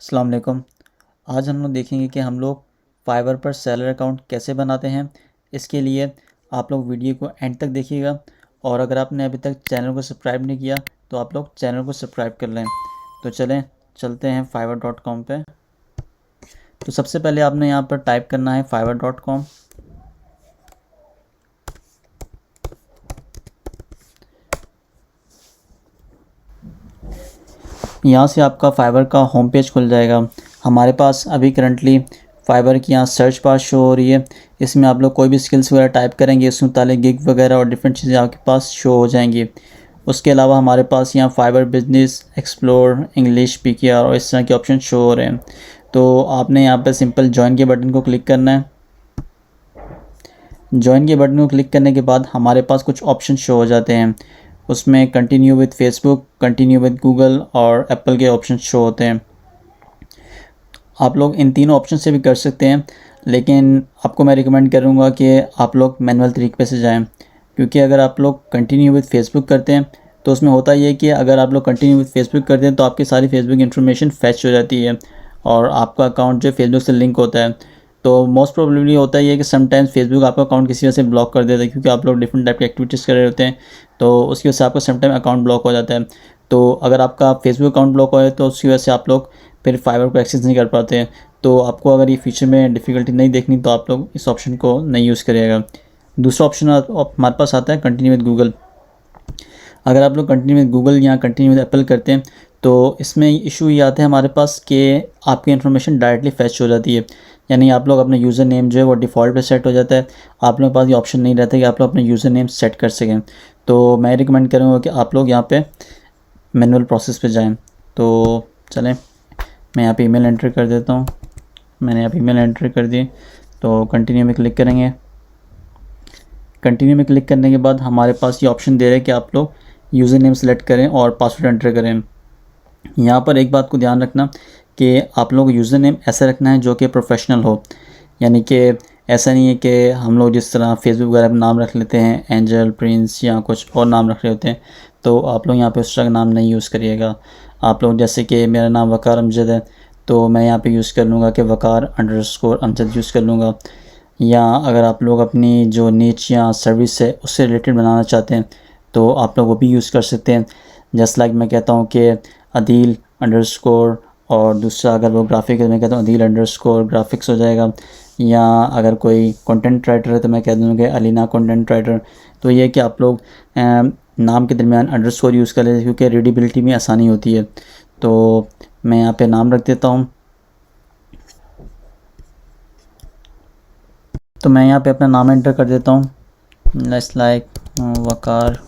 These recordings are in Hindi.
अस्सलाम वालेकुम। आज हम लोग देखेंगे कि हम लोग फाइवर पर सेलर अकाउंट कैसे बनाते हैं। इसके लिए आप लोग वीडियो को एंड तक देखिएगा और अगर आपने अभी तक चैनल को सब्सक्राइब नहीं किया तो आप लोग चैनल को सब्सक्राइब कर लें। तो चलते हैं fiverr.com पे। तो सबसे पहले आपने यहाँ पर टाइप करना है fiverr.com। यहाँ से आपका फाइवर का होम पेज खुल जाएगा। हमारे पास अभी करंटली फाइवर की यहाँ सर्च बार शो हो रही है। इसमें आप लोग कोई भी स्किल्स वगैरह टाइप करेंगे, इसमें ताले गिग वगैरह और डिफरेंट चीज़ें आपके पास शो हो जाएंगी। उसके अलावा हमारे पास यहाँ Fiverr business, explore, English, PKR और इस तरह के ऑप्शन शो हो रहे हैं। तो आपने यहाँ पर सिंपल ज्वाइन के बटन को क्लिक करना है। ज्वाइन के बटन को क्लिक करने के बाद हमारे पास कुछ ऑप्शन शो हो जाते हैं। उसमें continue with Facebook, continue with Google और एप्पल के ऑप्शन शो होते हैं। आप लोग इन तीनों ऑप्शन से भी कर सकते हैं, लेकिन आपको मैं रिकमेंड करूँगा कि आप लोग मैनुअल तरीके से जाएं, क्योंकि अगर आप लोग कंटिन्यू विद फेसबुक करते हैं तो उसमें होता ये है कि अगर आप लोग कंटिन्यू विद फेसबुक करते हैं तो आपकी सारी फेसबुक इन्फॉर्मेशन फैच हो जाती है और आपका अकाउंट जो फेसबुक से लिंक होता है। तो मोस्ट प्रोबेबली होता ही है कि समटाइम्स फेसबुक आपका अकाउंट किसी वजह से ब्लॉक कर देता है, क्योंकि आप लोग डिफरेंट टाइप की एक्टिविटीज़ कर रहे होते हैं, तो उसकी वजह से आपका समटाइम अकाउंट ब्लॉक हो जाता है। तो अगर आपका फेसबुक अकाउंट ब्लॉक हो जाए तो उसकी वजह से आप लोग फिर फाइवर को एक्सेस नहीं कर पाते हैं। तो आपको अगर ये फ्यूचर में डिफ़िकल्टी नहीं देखनी तो आप लोग इस ऑप्शन को नहीं यूज़ करिएगा। दूसरा ऑप्शन हमारे पास आता है कंटिन्यू विद गूगल। अगर आप लोग कंटिन्यू विद गूगल या कंटिन्यू विद एप्पल करते हैं तो इसमें इशू ये आता है हमारे पास कि आपकी इन्फॉर्मेशन डायरेक्टली फैच हो जाती है। यानी आप लोग अपना यूज़र नेम जो है वो डिफ़ॉल्ट पे सेट हो जाता है। आप लोगों के पास ये ऑप्शन नहीं रहता कि आप लोग अपना यूज़र नेम सेट कर सकें। तो मैं रिकमेंड करूँगा कि आप लोग यहाँ पे मैनुअल प्रोसेस पे जाएं। तो चलें, मैं यहाँ पे ईमेल एंटर कर देता हूँ। मैंने यहाँ पे ईमेल एंटर कर दी, तो कंटिन्यू में क्लिक करेंगे। कंटिन्यू में क्लिक करने के बाद हमारे पास ये ऑप्शन दे रहे हैं कि आप लोग यूज़र नेम सेलेक्ट करें और पासवर्ड एंटर करें। यहाँ पर एक बात को ध्यान रखना कि आप लोग यूज़र नेम ऐसा रखना है जो कि प्रोफेशनल हो। यानी कि ऐसा नहीं है कि हम लोग जिस तरह फेसबुक वगैरह पर नाम रख लेते हैं, एंजल, प्रिंस या कुछ और नाम रख रहे होते हैं, तो आप लोग यहाँ पे उस तरह का नाम नहीं यूज़ करिएगा। आप लोग जैसे कि मेरा नाम वकार अमजद है, तो मैं यहाँ पे यूज़ कर लूँगा कि वकार अंडरस्कोर अमजद यूज़ कर लूँगा। या अगर आप लोग अपनी जो नीच या सर्विस है उससे रिलेटेड बनाना चाहते हैं तो आप लोग वो भी यूज़ कर सकते हैं। जस्ट लाइक मैं कहता हूँ कि अदील अंडरस्कोर, और दूसरा अगर वो ग्राफिक है मैं कहता हूँ अदील अंडरस्कोर ग्राफिक्स हो जाएगा। या अगर कोई कंटेंट राइटर है तो मैं कह दूँगा कि अलीना कंटेंट राइटर। तो ये है कि आप लोग नाम के दरमियान अंडरस्कोर यूज़ कर लें, क्योंकि रीडेबिलिटी में आसानी होती है। तो मैं यहाँ पे नाम रख देता हूँ। तो मैं यहाँ पे अपना नाम एंटर कर देता हूँ, लेट्स लाइक वकार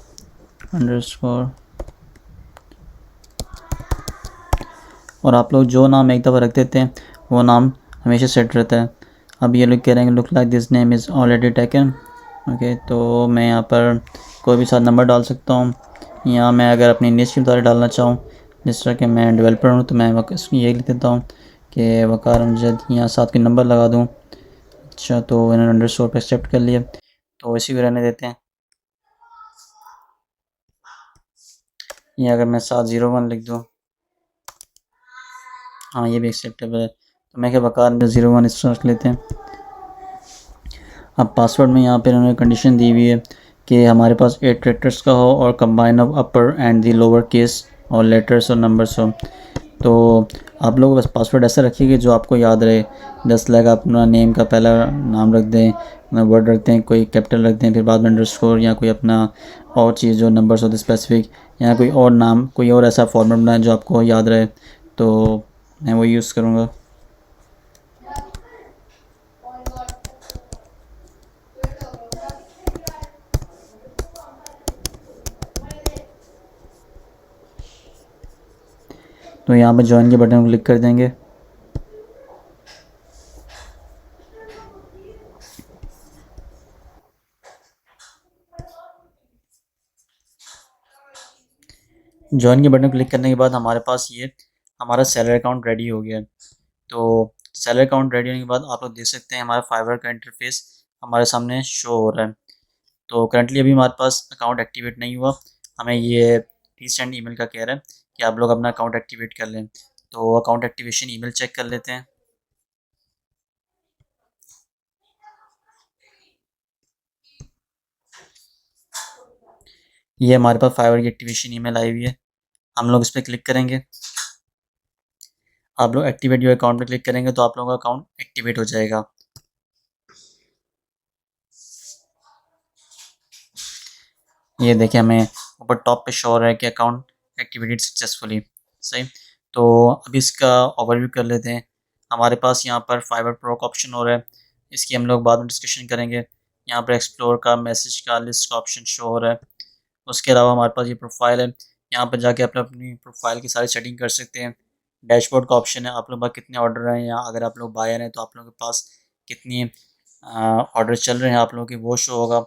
अंडरस्कोर। और आप लोग जो नाम एक दफ़ा रख देते हैं वो नाम हमेशा सेट रहता है। अब ये लोग कह रहे हैं look like this name is already taken. Okay, तो मैं यहाँ पर कोई भी साथ नंबर डाल सकता हूँ, या मैं अगर अपनी निश के बारे डालना चाहूँ, जिस तरह के मैं डेवलपर हूँ, तो मैं ये लिख देता हूँ कि वकार अमजद, यहाँ साथ के नंबर लगा दूँ। अच्छा, तो इन्होंने अंडरस्कोर पे एक्सेप्ट कर लिया, तो इसी को रहने देते हैं। या अगर मैं 701 लिख दूँ, हाँ ये भी एक्सेप्टेबल है, तो मैं क्या वकार 01 इस तरह रख लेते हैं। अब पासवर्ड में यहाँ पे इन्होंने कंडीशन दी हुई है कि हमारे पास 8 कैरेक्टर्स का हो और combine of upper and the lower case और लेटर्स और नंबर्स हो। तो आप लोग बस पासवर्ड ऐसा रखिए कि जो आपको याद रहे। जस्ट लाइक आप अपना नेम का पहला नाम रख दें, वर्ड रखते हैं, कोई कैपिटल रख दें, फिर बाद में अंडरस्कोर या कोई अपना और चीज़ जो नंबर्स होते स्पेसिफिक, या कोई और नाम, कोई और ऐसा फॉर्मेट बनाए जो आपको याद रहे। तो मैं वो यूज़ करूँगा। तो यहाँ पर ज्वाइन के बटन को क्लिक कर देंगे। ज्वाइन के बटन को क्लिक करने के बाद हमारे पास ये हमारा सेलर अकाउंट रेडी हो गया है। तो सेलर अकाउंट रेडी होने के बाद आप लोग देख सकते हैं हमारा फाइवर का इंटरफेस हमारे सामने शो हो रहा है। तो करंटली अभी हमारे पास अकाउंट एक्टिवेट नहीं हुआ, हमें ये रीसेंड ईमेल का कह रहा है कि आप लोग अपना अकाउंट एक्टिवेट कर लें। तो अकाउंट एक्टिवेशन ईमेल चेक कर लेते हैं। ये हमारे पास फाइवर की एक्टिवेशन ईमेल आई हुई है, हम लोग इस पर क्लिक करेंगे। आप लोग एक्टिवेट योर अकाउंट पे क्लिक करेंगे तो आप लोगों का अकाउंट एक्टिवेट हो जाएगा। ये देखिए हमें ऊपर टॉप पे शो हो रहा है कि अकाउंट एक्टिवेटेड सक्सेसफुली। सही, तो अभी इसका ओवरव्यू कर लेते हैं। हमारे पास यहाँ पर फाइबर प्रो का ऑप्शन हो रहा है, इसकी हम लोग बाद में डिस्कशन करेंगे। यहाँ पर एक्सप्लोर का, मैसेज का, लिस्ट का ऑप्शन शो हो रहा है। उसके अलावा हमारे पास ये प्रोफाइल है, यहाँ पर जाके आप अपनी प्रोफाइल की सारी सेटिंग कर सकते हैं। डैशबोर्ड का ऑप्शन है, आप लोग पास कितने ऑर्डर हैं, या अगर आप लोग बायर हैं तो आप लोगों के पास कितनी ऑर्डर चल रहे हैं आप लोगों के, वो शो होगा।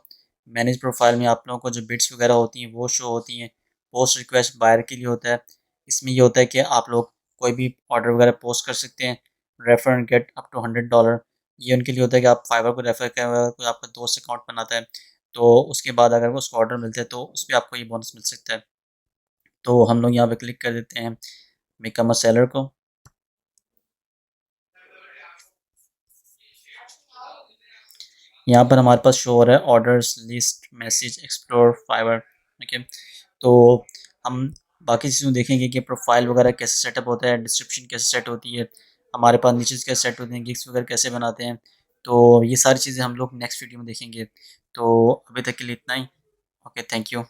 मैनेज प्रोफाइल में आप लोगों को जो बिट्स वगैरह होती हैं वो शो होती हैं। पोस्ट रिक्वेस्ट बायर के लिए होता है, इसमें ये होता है कि आप लोग कोई भी ऑर्डर वगैरह पोस्ट कर सकते हैं। Refer and get up to $100, ये उनके लिए होता है कि आप फाइवर को रेफर करें, अगर कोई आपका दोस्त अकाउंट बनाता है तो उसके बाद अगर उसको ऑर्डर मिलते हैं तो उस पर आपको ये बोनस मिल सकता है। तो हम लोग यहाँ पे क्लिक कर देते हैं बिकम अ सेलर को। यहाँ पर हमारे पास शो हो रहा है orders, list, message, explore, Fiverr. Okay, तो हम बाकी चीज़ों देखेंगे कि प्रोफाइल वगैरह कैसे सेटअप होता है, डिस्क्रिप्शन कैसे सेट होती है, हमारे पास नीचे कैसे सेट होते हैं, गिग्स वगैरह कैसे बनाते हैं। तो ये सारी चीज़ें हम लोग नेक्स्ट वीडियो में देखेंगे। तो अभी तक के लिए इतना ही। Okay, thank you.